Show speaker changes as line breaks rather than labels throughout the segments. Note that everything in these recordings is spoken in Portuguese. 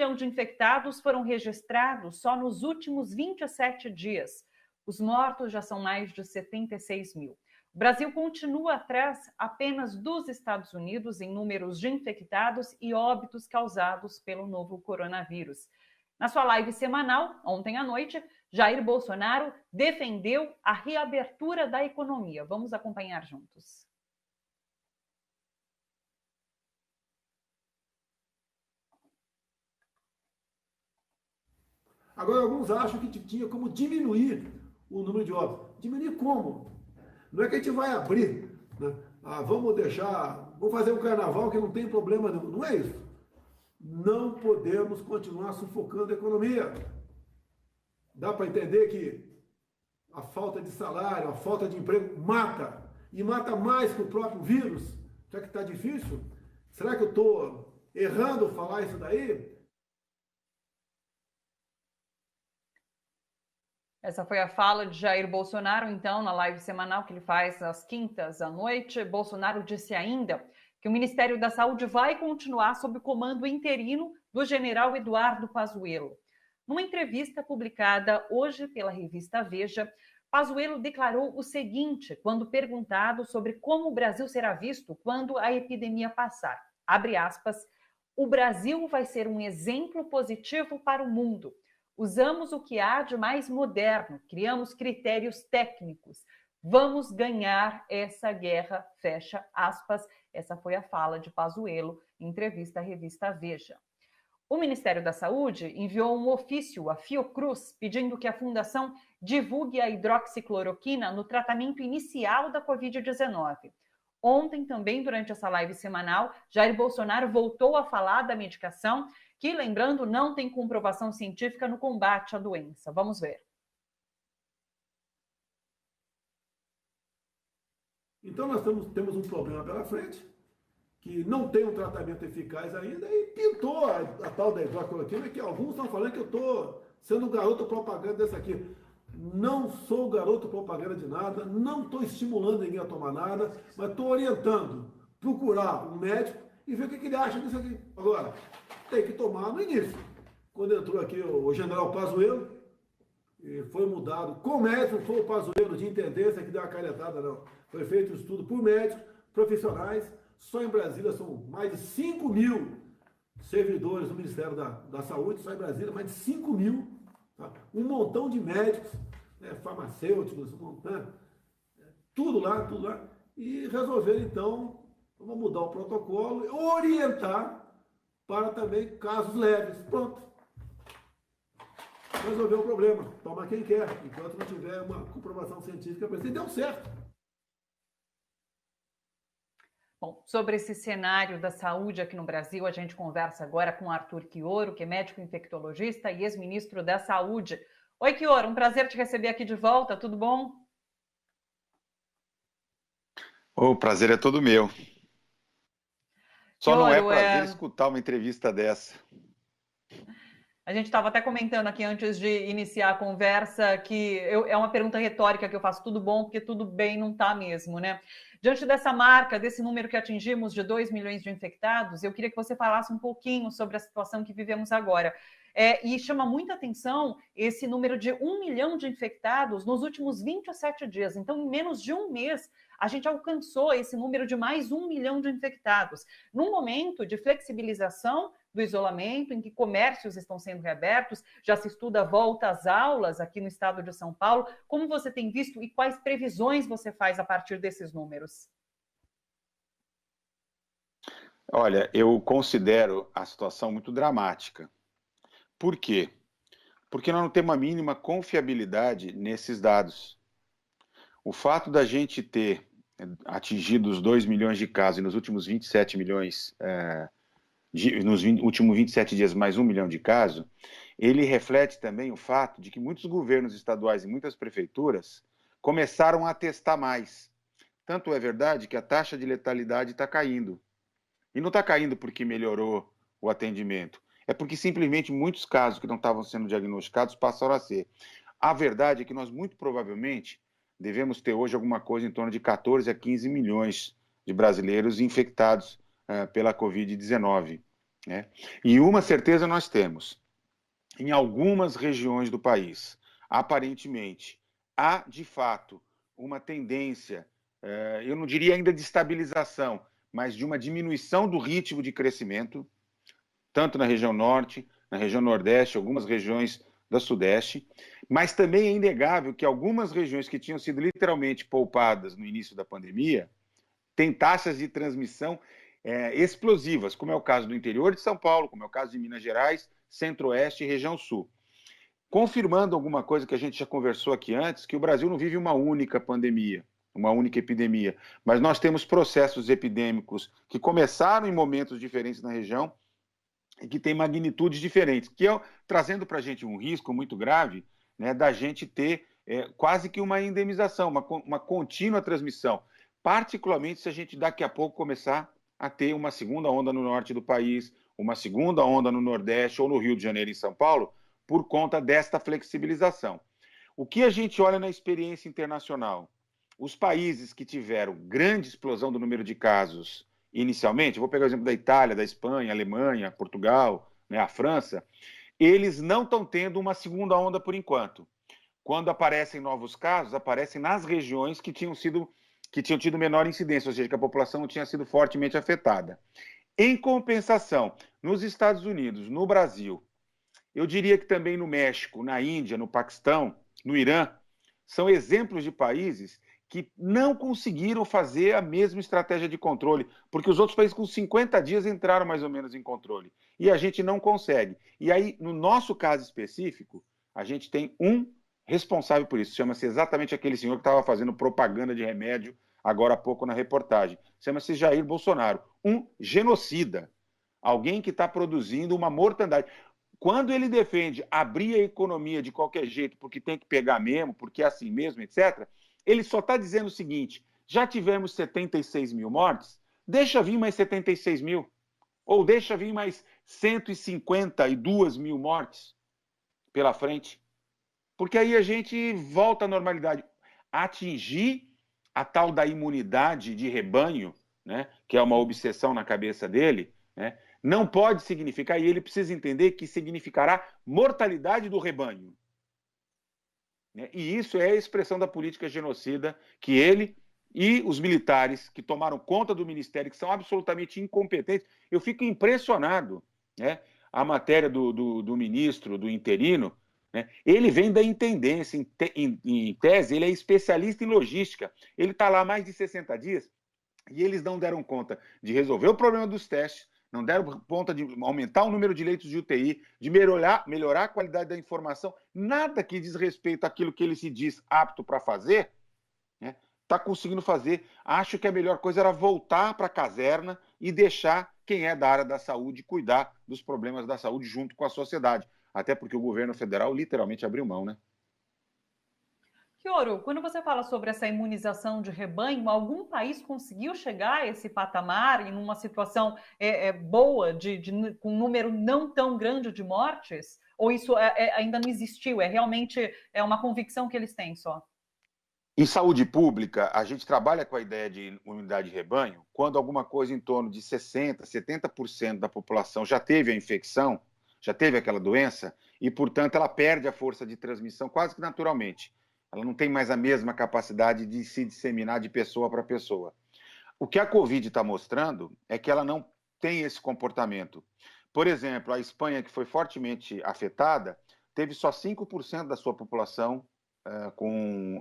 milhão de infectados foram registrados só nos últimos 27 dias. Os mortos já são mais de 76 mil. O Brasil continua atrás apenas dos Estados Unidos em números de infectados e óbitos causados pelo novo coronavírus. Na sua live semanal, ontem à noite, Jair Bolsonaro defendeu a reabertura da economia. Vamos acompanhar juntos.
Agora, alguns acham que tinha como diminuir o número de óbitos. Diminuir como? Não é que a gente vai abrir, né? Vamos fazer um carnaval que não tem problema nenhum. Não é isso. Não podemos continuar sufocando a economia. Dá para entender que a falta de salário, a falta de emprego mata. E mata mais que o próprio vírus. Será que está difícil? Será que eu estou errando falar isso daí?
Essa foi a fala de Jair Bolsonaro, então, na live semanal que ele faz às quintas à noite. Bolsonaro disse ainda que o Ministério da Saúde vai continuar sob o comando interino do general Eduardo Pazuello. Numa entrevista publicada hoje pela revista Veja, Pazuello declarou o seguinte quando perguntado sobre como o Brasil será visto quando a epidemia passar. Abre aspas, o Brasil vai ser um exemplo positivo para o mundo. Usamos o que há de mais moderno, criamos critérios técnicos. Vamos ganhar essa guerra, fecha aspas. Essa foi a fala de Pazuello em entrevista à revista Veja. O Ministério da Saúde enviou um ofício à Fiocruz pedindo que a fundação divulgue a hidroxicloroquina no tratamento inicial da Covid-19. Ontem, também, durante essa live semanal, Jair Bolsonaro voltou a falar da medicação que, lembrando, não tem comprovação científica no combate à doença. Vamos ver.
Então nós temos um problema pela frente, que não tem um tratamento eficaz ainda, e pintou a tal da hidroxicloroquina, que alguns estão falando que eu estou sendo garoto propaganda dessa aqui. Não sou garoto propaganda de nada, não estou estimulando ninguém a tomar nada, mas estou orientando, procurar um médico e ver o que ele acha disso aqui. Agora, tem que tomar no início. Quando entrou aqui o general Pazuello, foi mudado com médico, não foi o Pazuello de intendência que deu uma canetada, não. Foi feito um estudo por médicos, profissionais. Só em Brasília são mais de 5 mil servidores do Ministério da Saúde, só em Brasília mais de 5 mil. Tá? Um montão de médicos, né, farmacêuticos, né, tudo lá. E resolveram, então, vamos mudar o protocolo, orientar para também casos leves. Pronto. Resolveu o problema. Toma quem quer, enquanto não tiver uma comprovação científica para isso. E deu certo.
Bom, sobre esse cenário da saúde aqui no Brasil, a gente conversa agora com Arthur Chioro, que é médico infectologista e ex-ministro da Saúde. Oi, Chioro, um prazer te receber aqui de volta, tudo bom?
O prazer é todo meu. Só Chioro, não é prazer escutar uma entrevista dessa.
A gente estava até comentando aqui antes de iniciar a conversa que é uma pergunta retórica que eu faço, tudo bom, porque tudo bem não está mesmo, né? Diante dessa marca, desse número que atingimos de 2 milhões de infectados, eu queria que você falasse um pouquinho sobre a situação que vivemos agora. E chama muita atenção esse número de 1 milhão de infectados nos últimos 27 dias. Então, em menos de um mês, a gente alcançou esse número de mais 1 milhão de infectados. Num momento de flexibilização do isolamento, em que comércios estão sendo reabertos, já se estuda a volta às aulas aqui no estado de São Paulo. Como você tem visto e quais previsões você faz a partir desses números?
Olha, eu considero a situação muito dramática. Por quê? Porque nós não temos a mínima confiabilidade nesses dados. O fato da gente ter atingido os 2 milhões de casos e nos últimos 27 milhões, nos últimos 27 dias mais 1 milhão de casos, ele reflete também o fato de que muitos governos estaduais e muitas prefeituras começaram a testar mais. Tanto é verdade que a taxa de letalidade está caindo. E não está caindo porque melhorou o atendimento. É porque simplesmente muitos casos que não estavam sendo diagnosticados passaram a ser. A verdade é que nós muito provavelmente devemos ter hoje alguma coisa em torno de 14 a 15 milhões de brasileiros infectados pela Covid-19. né? E uma certeza nós temos: em algumas regiões do país, aparentemente, há de fato uma tendência, eu não diria ainda de estabilização, mas de uma diminuição do ritmo de crescimento, tanto na região norte, na região nordeste, algumas regiões da sudeste, mas também é inegável que algumas regiões que tinham sido literalmente poupadas no início da pandemia têm taxas de transmissão explosivas, como é o caso do interior de São Paulo, como é o caso de Minas Gerais, Centro-Oeste e região Sul. Confirmando alguma coisa que a gente já conversou aqui antes, que o Brasil não vive uma única pandemia, uma única epidemia, mas nós temos processos epidêmicos que começaram em momentos diferentes na região e que têm magnitudes diferentes, que é trazendo para a gente um risco muito grave, né, da gente ter quase que uma endemização, uma contínua transmissão, particularmente se a gente daqui a pouco começar a ter uma segunda onda no norte do país, uma segunda onda no Nordeste ou no Rio de Janeiro e em São Paulo, por conta desta flexibilização. O que a gente olha na experiência internacional? Os países que tiveram grande explosão do número de casos inicialmente, vou pegar o exemplo da Itália, da Espanha, Alemanha, Portugal, né, a França, eles não estão tendo uma segunda onda por enquanto. Quando aparecem novos casos, aparecem nas regiões que tinham tido menor incidência, ou seja, que a população não tinha sido fortemente afetada. Em compensação, nos Estados Unidos, no Brasil, eu diria que também no México, na Índia, no Paquistão, no Irã, são exemplos de países que não conseguiram fazer a mesma estratégia de controle, porque os outros países com 50 dias entraram mais ou menos em controle. E a gente não consegue. E aí, no nosso caso específico, a gente tem um responsável por isso. Chama-se exatamente aquele senhor que estava fazendo propaganda de remédio agora há pouco na reportagem. Chama-se Jair Bolsonaro, um genocida. Alguém que está produzindo uma mortandade. Quando ele defende abrir a economia de qualquer jeito, porque tem que pegar mesmo, porque é assim mesmo, etc., ele só está dizendo o seguinte: já tivemos 76 mil mortes, deixa vir mais 76 mil. Ou deixa vir mais 152 mil mortes pela frente. Porque aí a gente volta à normalidade. Atingir a tal da imunidade de rebanho, né, que é uma obsessão na cabeça dele, né, não pode significar, e ele precisa entender que significará mortalidade do rebanho. E isso é a expressão da política genocida que ele e os militares que tomaram conta do ministério, que são absolutamente incompetentes. Eu fico impressionado, né? A matéria do ministro, do interino, né? Ele vem da intendência, em tese, ele é especialista em logística. Ele está lá há mais de 60 dias e eles não deram conta de resolver o problema dos testes, não deram conta de aumentar o número de leitos de UTI, de melhorar a qualidade da informação, nada que diz respeito àquilo que ele se diz apto para fazer, né, está conseguindo fazer. Acho que a melhor coisa era voltar para a caserna e deixar quem é da área da saúde cuidar dos problemas da saúde junto com a sociedade. Até porque o governo federal literalmente abriu mão, né?
Fioro, quando você fala sobre essa imunização de rebanho, algum país conseguiu chegar a esse patamar em uma situação boa, com um número não tão grande de mortes? Ou isso ainda não existiu? Realmente uma convicção que eles têm só?
Em saúde pública, a gente trabalha com a ideia de imunidade de rebanho quando alguma coisa em torno de 60%, 70% da população já teve a infecção, já teve aquela doença, e, portanto, ela perde a força de transmissão quase que naturalmente. Ela não tem mais a mesma capacidade de se disseminar de pessoa para pessoa. O que a Covid está mostrando é que ela não tem esse comportamento. Por exemplo, a Espanha, que foi fortemente afetada, teve só 5% da sua população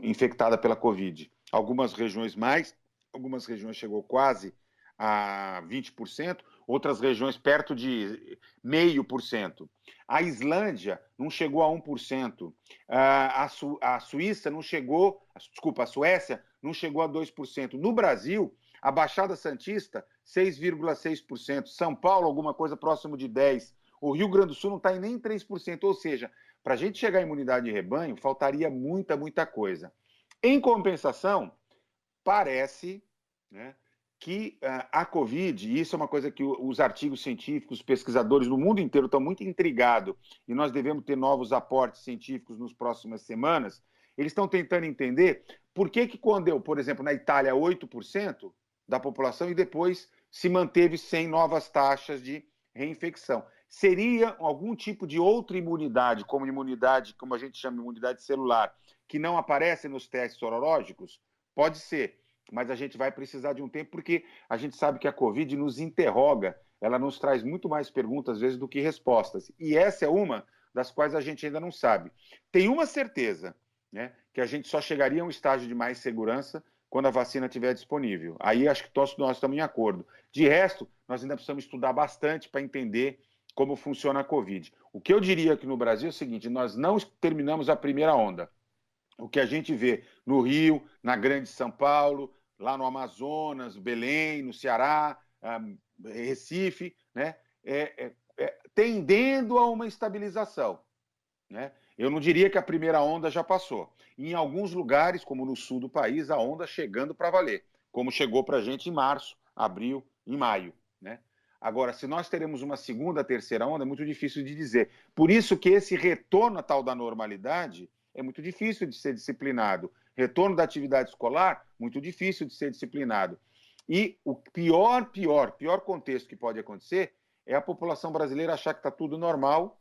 infectada pela Covid. Algumas regiões mais, algumas regiões chegou quase a 20%, outras regiões perto de 0,5%. A Islândia não chegou a 1%. A Suíça não chegou, desculpa, a Suécia não chegou a 2%. No Brasil, a Baixada Santista, 6,6%. São Paulo, alguma coisa próximo de 10%. O Rio Grande do Sul não está em nem 3%. Ou seja, para a gente chegar à imunidade de rebanho, faltaria muita coisa. Em compensação, parece, né, que a Covid, e isso é uma coisa que os artigos científicos, os pesquisadores no mundo inteiro estão muito intrigados, e nós devemos ter novos aportes científicos nas próximas semanas, eles estão tentando entender por que quando deu, por exemplo, na Itália, 8% da população e depois se manteve sem novas taxas de reinfecção. Seria algum tipo de outra imunidade, como a gente chama de imunidade celular, que não aparece nos testes sorológicos? Pode ser, mas a gente vai precisar de um tempo, porque a gente sabe que a Covid nos interroga, ela nos traz muito mais perguntas, às vezes, do que respostas. E essa é uma das quais a gente ainda não sabe. Tem uma certeza, né, que a gente só chegaria a um estágio de mais segurança quando a vacina estiver disponível. Aí acho que todos nós estamos em acordo. De resto, nós ainda precisamos estudar bastante para entender como funciona a Covid. O que eu diria aqui no Brasil é o seguinte: nós não terminamos a primeira onda. O que a gente vê no Rio, na Grande São Paulo, lá no Amazonas, Belém, no Ceará, Recife, né, tendendo a uma estabilização, né? Eu não diria que a primeira onda já passou. Em alguns lugares, como no sul do país, a onda chegando para valer, como chegou para a gente em março, abril, em maio, né? Agora, se nós teremos uma segunda, terceira onda, é muito difícil de dizer. Por isso que esse retorno à tal da normalidade é muito difícil de ser disciplinado. Retorno da atividade escolar, muito difícil de ser disciplinado. E o pior contexto que pode acontecer é a população brasileira achar que está tudo normal,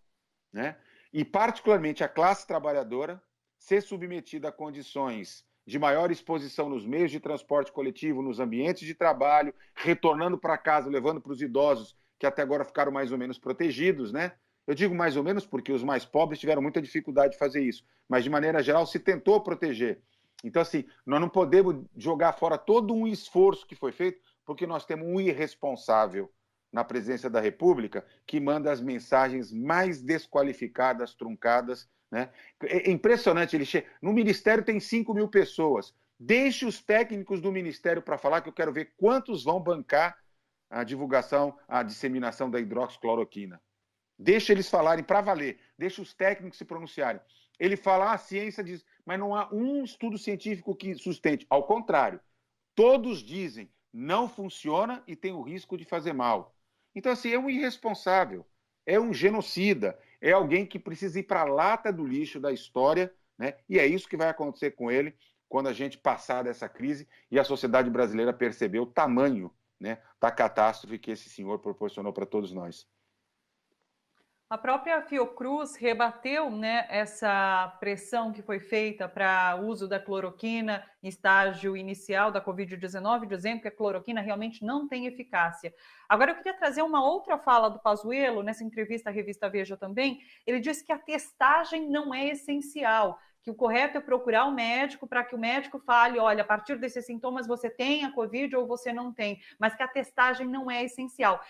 né? E particularmente a classe trabalhadora ser submetida a condições de maior exposição nos meios de transporte coletivo, nos ambientes de trabalho, retornando para casa, levando para os idosos, que até agora ficaram mais ou menos protegidos, né? Eu digo mais ou menos porque os mais pobres tiveram muita dificuldade de fazer isso, mas de maneira geral se tentou proteger. Então, assim, nós não podemos jogar fora todo um esforço que foi feito, porque nós temos um irresponsável na presidência da República que manda as mensagens mais desqualificadas, truncadas, né? É impressionante, no Ministério tem 5.000 pessoas. Deixe os técnicos do Ministério para falar, que eu quero ver quantos vão bancar a divulgação, a disseminação da hidroxicloroquina. Deixa eles falarem para valer, deixa os técnicos se pronunciarem. Ele fala, a ciência diz, mas não há um estudo científico que sustente. Ao contrário, todos dizem, não funciona e tem o risco de fazer mal. Então, assim, é um irresponsável, é um genocida, é alguém que precisa ir para a lata do lixo da história, né? E é isso que vai acontecer com ele quando a gente passar dessa crise e a sociedade brasileira perceber o tamanho, né, da catástrofe que esse senhor proporcionou para todos nós.
A própria Fiocruz rebateu, né, essa pressão que foi feita para o uso da cloroquina em estágio inicial da Covid-19, dizendo que a cloroquina realmente não tem eficácia. Agora, eu queria trazer uma outra fala do Pazuello, nessa entrevista à revista Veja também. Ele disse que a testagem não é essencial, que o correto é procurar o médico para que o médico fale, olha, a partir desses sintomas você tem a Covid ou você não tem, mas que a testagem não é essencial.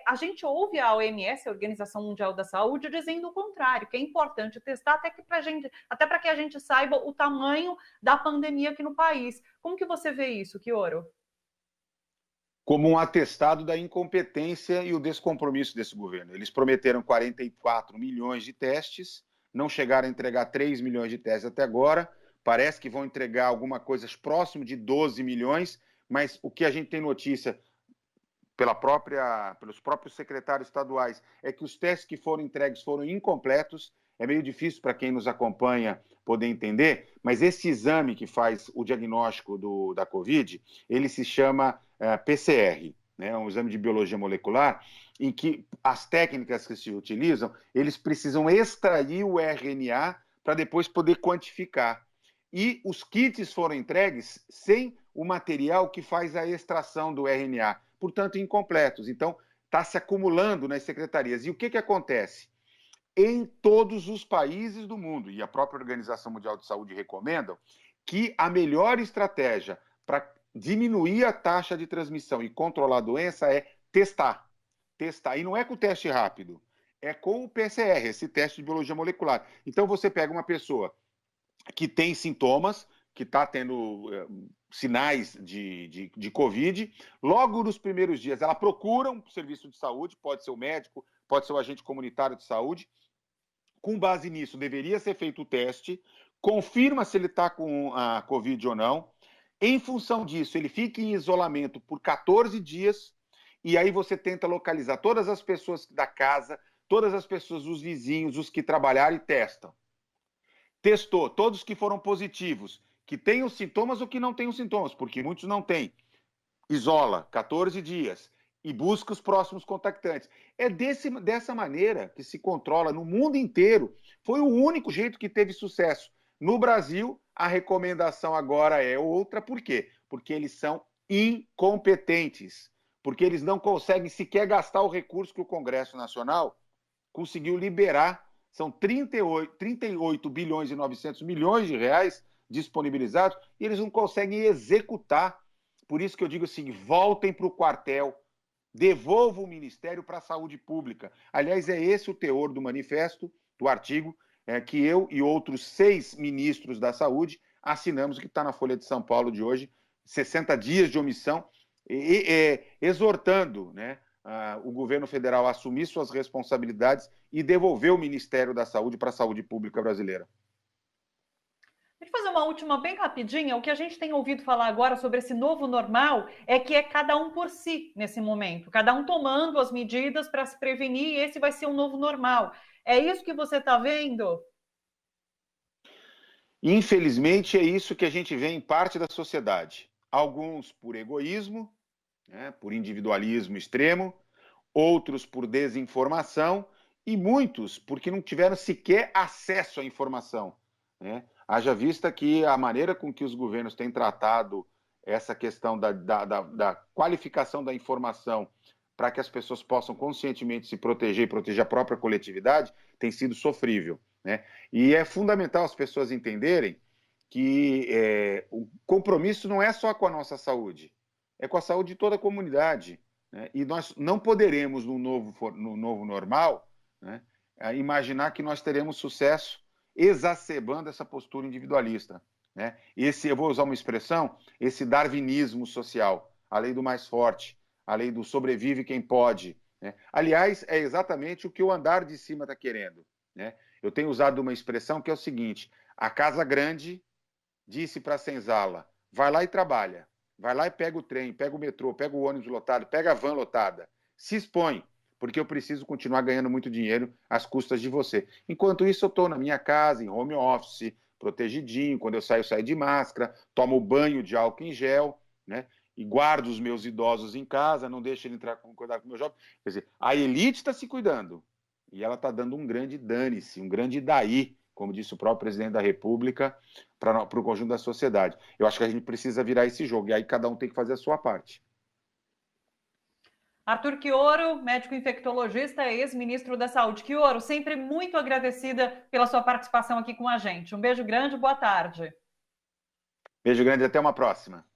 A gente ouve a OMS, a Organização Mundial da Saúde, dizendo o contrário, que é importante testar até para que a gente saiba o tamanho da pandemia aqui no país. Como que você vê isso, Chioro?
Como um atestado da incompetência e o descompromisso desse governo. Eles prometeram 44 milhões de testes, não chegaram a entregar 3 milhões de testes até agora, parece que vão entregar alguma coisa próximo de 12 milhões, mas o que a gente tem notícia pelos próprios secretários estaduais é que os testes que foram entregues foram incompletos. É meio difícil para quem nos acompanha poder entender, mas esse exame que faz o diagnóstico da Covid, ele se chama PCR, né? Um exame de biologia molecular, em que as técnicas que se utilizam, eles precisam extrair o RNA para depois poder quantificar. E os kits foram entregues sem o material que faz a extração do RNA, portanto incompletos. Então, está se acumulando nas secretarias. E o que acontece? Em todos os países do mundo, e a própria Organização Mundial de Saúde recomendam, que a melhor estratégia para diminuir a taxa de transmissão e controlar a doença é testar. Testar. E não é com o teste rápido, é com o PCR, esse teste de biologia molecular. Então, você pega uma pessoa que tem sintomas, que está tendo sinais de Covid, logo nos primeiros dias ela procura um serviço de saúde, pode ser o médico, pode ser o agente comunitário de saúde. Com base nisso, deveria ser feito o teste, confirma se ele está com a Covid ou não. Em função disso, ele fica em isolamento por 14 dias, e aí você tenta localizar todas as pessoas da casa, todas as pessoas, os vizinhos, os que trabalharam e testam. Testou todos que foram positivos, que têm os sintomas ou que não têm os sintomas, porque muitos não têm. Isola 14 dias. e busca os próximos contactantes. É dessa maneira que se controla no mundo inteiro. Foi o único jeito que teve sucesso. No Brasil, a recomendação agora é outra. Por quê? Porque eles são incompetentes. Porque eles não conseguem sequer gastar o recurso que o Congresso Nacional conseguiu liberar. São 38 bilhões e 900 milhões de reais disponibilizados e eles não conseguem executar. Por isso que eu digo assim, voltem para o quartel, devolvam o Ministério para a Saúde Pública. Aliás, é esse o teor do manifesto, do artigo, que eu e outros 6 ministros da Saúde assinamos, que está na Folha de São Paulo de hoje, 60 dias de omissão, exortando, né, o governo federal a assumir suas responsabilidades e devolver o Ministério da Saúde para a saúde pública brasileira.
Deixa eu fazer uma última bem rapidinha. O que a gente tem ouvido falar agora sobre esse novo normal é que é cada um por si nesse momento, cada um tomando as medidas para se prevenir, e esse vai ser o novo normal. É isso que você está vendo?
Infelizmente, é isso que a gente vê em parte da sociedade. Alguns por egoísmo, né, por individualismo extremo, outros por desinformação e muitos porque não tiveram sequer acesso à informação, né? Haja vista que a maneira com que os governos têm tratado essa questão da qualificação da informação para que as pessoas possam conscientemente se proteger e proteger a própria coletividade tem sido sofrível, né? E é fundamental as pessoas entenderem que o compromisso não é só com a nossa saúde, é com a saúde de toda a comunidade, né? E nós não poderemos, no novo normal, né, imaginar que nós teremos sucesso exacerbando essa postura individualista, né? Eu vou usar uma expressão, esse darwinismo social, a lei do mais forte, a lei do sobrevive quem pode, né? Aliás, é exatamente o que o andar de cima está querendo, né? Eu tenho usado uma expressão que é o seguinte: a Casa Grande disse para a senzala, vai lá e trabalha, vai lá e pega o trem, pega o metrô, pega o ônibus lotado, pega a van lotada, se expõe, porque eu preciso continuar ganhando muito dinheiro às custas de você. Enquanto isso, eu estou na minha casa, em home office, protegidinho, quando eu saio de máscara, tomo banho de álcool em gel, né? E guardo os meus idosos em casa, não deixo ele entrar com cuidado com o meu jovem. Quer dizer, a elite está se cuidando e ela está dando um grande dane-se, um grande daí, como disse o próprio presidente da República, para o conjunto da sociedade. Eu acho que a gente precisa virar esse jogo, e aí cada um tem que fazer a sua parte.
Arthur Quioro, médico infectologista, ex-ministro da Saúde. Quioro, sempre muito agradecida pela sua participação aqui com a gente. Um beijo grande, boa tarde.
Beijo grande, até uma próxima.